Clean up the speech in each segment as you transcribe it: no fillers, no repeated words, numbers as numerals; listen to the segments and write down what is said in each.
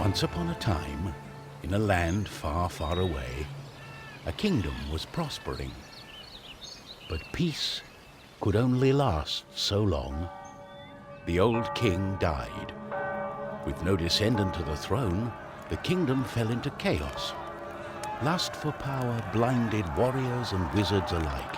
Once upon a time, in a land far, far away, a kingdom was prospering. But peace could only last so long. The old king died. With no descendant to the throne, the kingdom fell into chaos. Lust for power blinded warriors and wizards alike.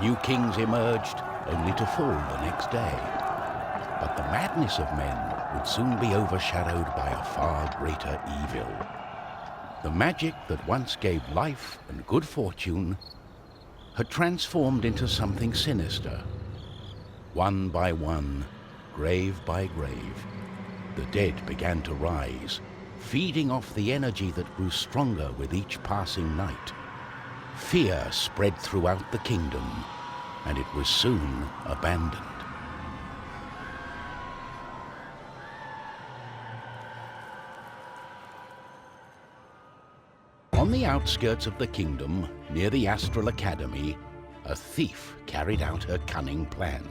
New kings emerged, only to fall the next day. But the madness of men would soon be overshadowed by a far greater evil. The magic that once gave life and good fortune had transformed into something sinister. One by one, grave by grave, the dead began to rise, feeding off the energy that grew stronger with each passing night. Fear spread throughout the kingdom, and it was soon abandoned. On the outskirts of the kingdom, near the Astral Academy, a thief carried out her cunning plan.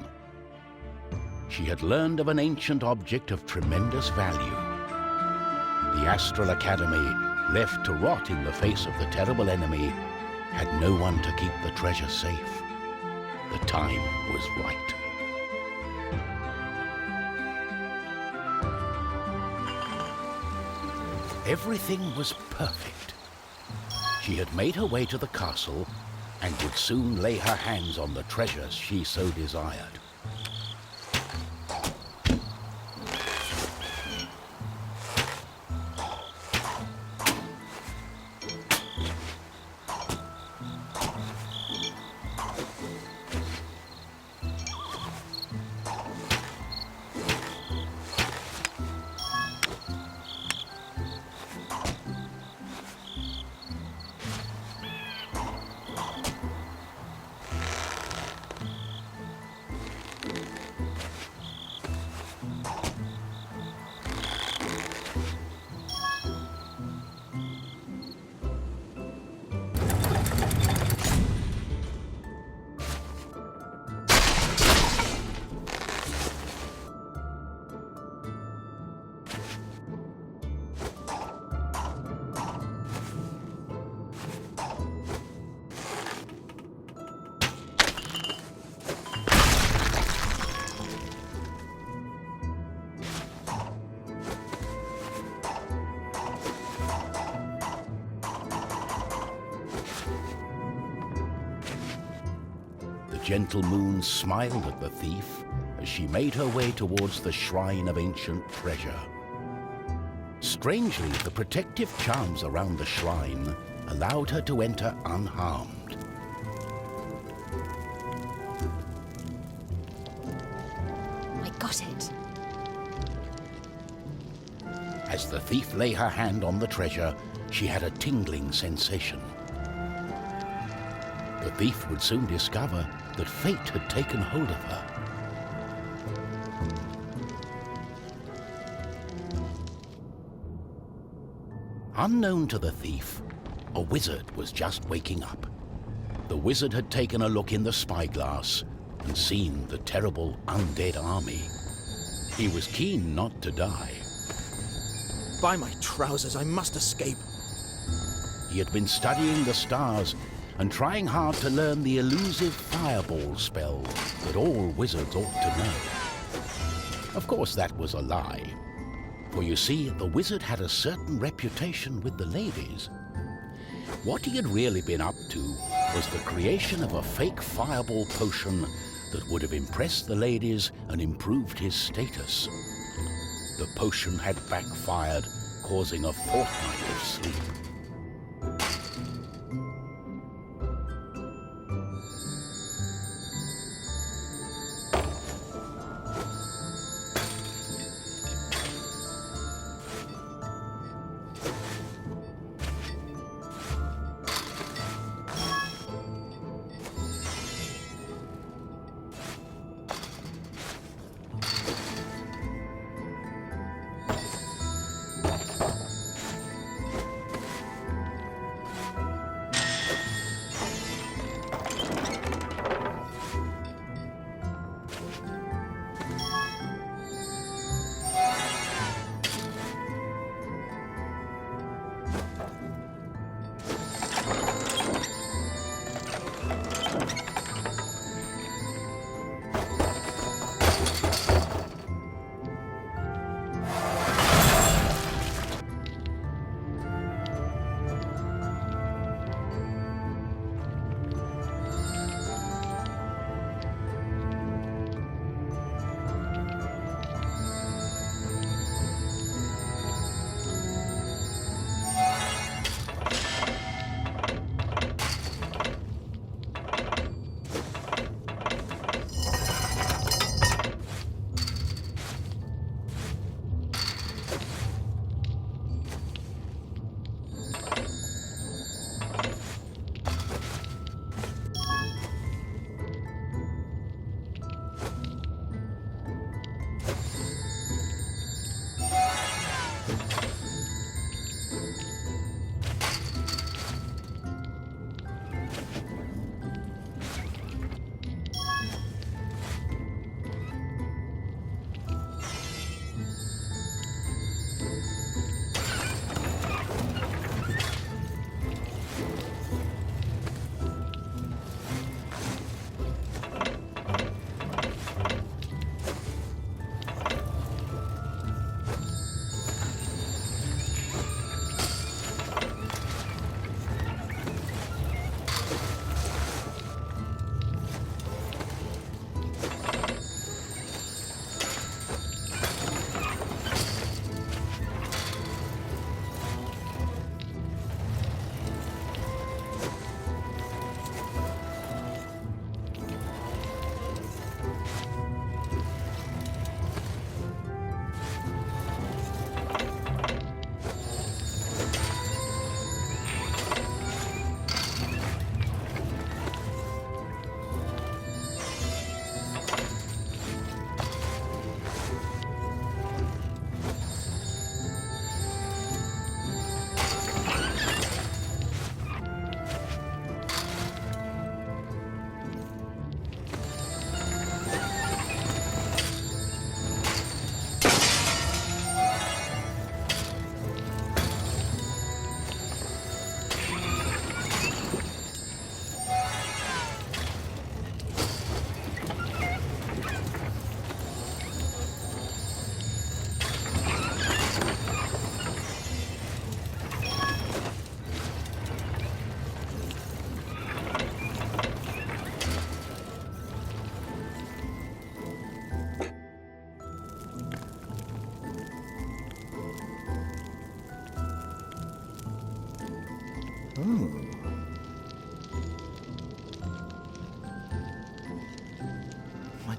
She had learned of an ancient object of tremendous value. The Astral Academy, left to rot in the face of the terrible enemy, had no one to keep the treasure safe. The time was right. Everything was perfect. She had made her way to the castle and would soon lay her hands on the treasures she so desired. The gentle moon smiled at the thief as she made her way towards the shrine of ancient treasure. Strangely, the protective charms around the shrine allowed her to enter unharmed. I got it. As the thief lay her hand on the treasure, she had a tingling sensation. The thief would soon discover that fate had taken hold of her. Unknown to the thief, a wizard was just waking up. The wizard had taken a look in the spyglass and seen the terrible undead army. He was keen not to die. By my trousers, I must escape. He had been studying the stars and trying hard to learn the elusive fireball spell that all wizards ought to know. Of course, that was a lie. For you see, the wizard had a certain reputation with the ladies. What he had really been up to was the creation of a fake fireball potion that would have impressed the ladies and improved his status. The potion had backfired, causing a fortnight of sleep.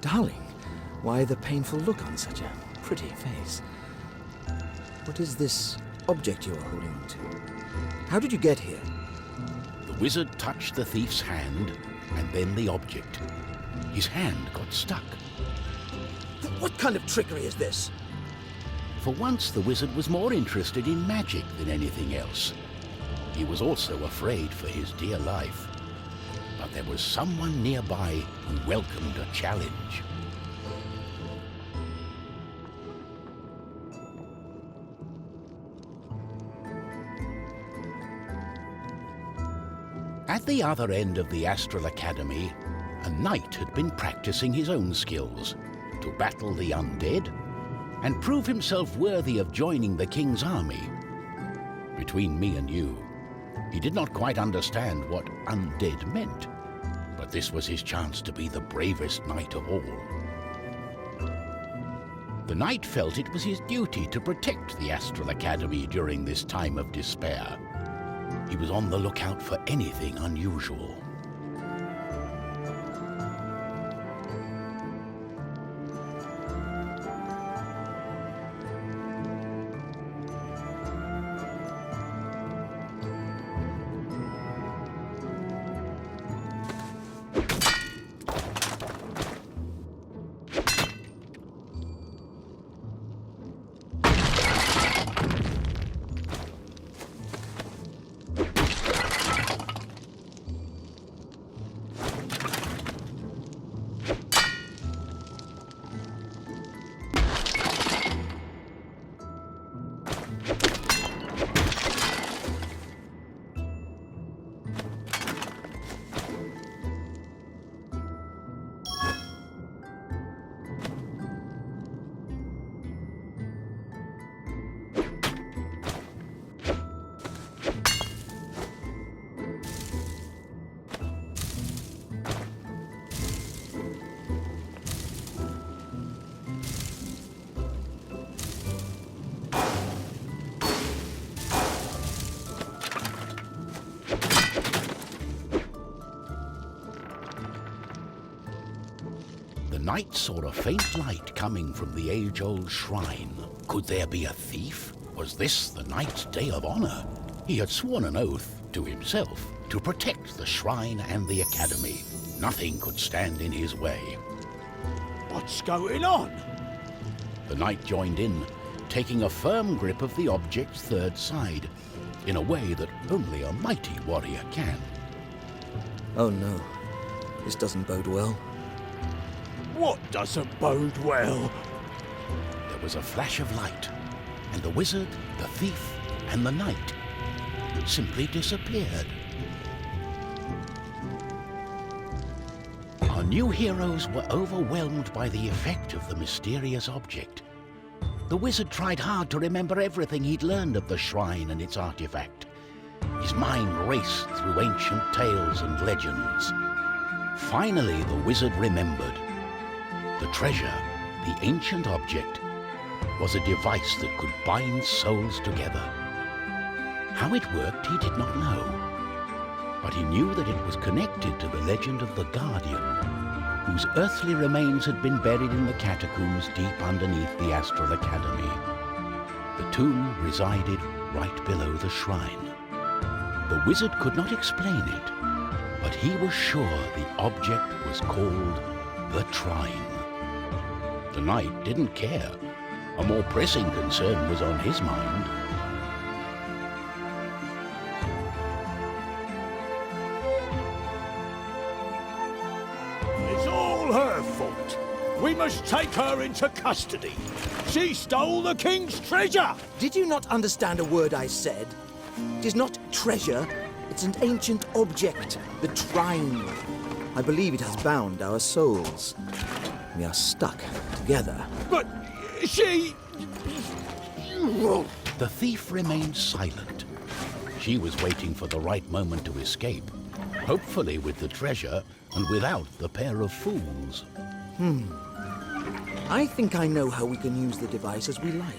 Darling, why the painful look on such a pretty face? What is this object you are holding on to? How did you get here? The wizard touched the thief's hand, and then the object. His hand got stuck. What kind of trickery is this? For once, the wizard was more interested in magic than anything else. He was also afraid for his dear life. But there was someone nearby who welcomed a challenge. At the other end of the Astral Academy, a knight had been practicing his own skills to battle the undead and prove himself worthy of joining the king's army. Between me and you, he did not quite understand what undead meant, but this was his chance to be the bravest knight of all. The knight felt it was his duty to protect the Astral Academy during this time of despair. He was on the lookout for anything unusual. The knight saw a faint light coming from the age-old shrine. Could there be a thief? Was this the knight's day of honor? He had sworn an oath to himself to protect the shrine and the academy. Nothing could stand in his way. What's going on? The knight joined in, taking a firm grip of the object's third side, in a way that only a mighty warrior can. Oh no, this doesn't bode well. What doesn't bode well? There was a flash of light, and the wizard, the thief, and the knight simply disappeared. Our new heroes were overwhelmed by the effect of the mysterious object. The wizard tried hard to remember everything he'd learned of the shrine and its artifact. His mind raced through ancient tales and legends. Finally, the wizard remembered. The treasure, the ancient object, was a device that could bind souls together. How it worked, he did not know. But he knew that it was connected to the legend of the Guardian, whose earthly remains had been buried in the catacombs deep underneath the Astral Academy. The tomb resided right below the shrine. The wizard could not explain it, but he was sure the object was called the Trine. The knight didn't care. A more pressing concern was on his mind. It's all her fault. We must take her into custody. She stole the king's treasure! Did you not understand a word I said? It is not treasure, it's an ancient object, the Trine. I believe it has bound our souls. We are stuck together. But she... The thief remained silent. She was waiting for the right moment to escape, hopefully with the treasure and without the pair of fools. I think I know how we can use the device as we like.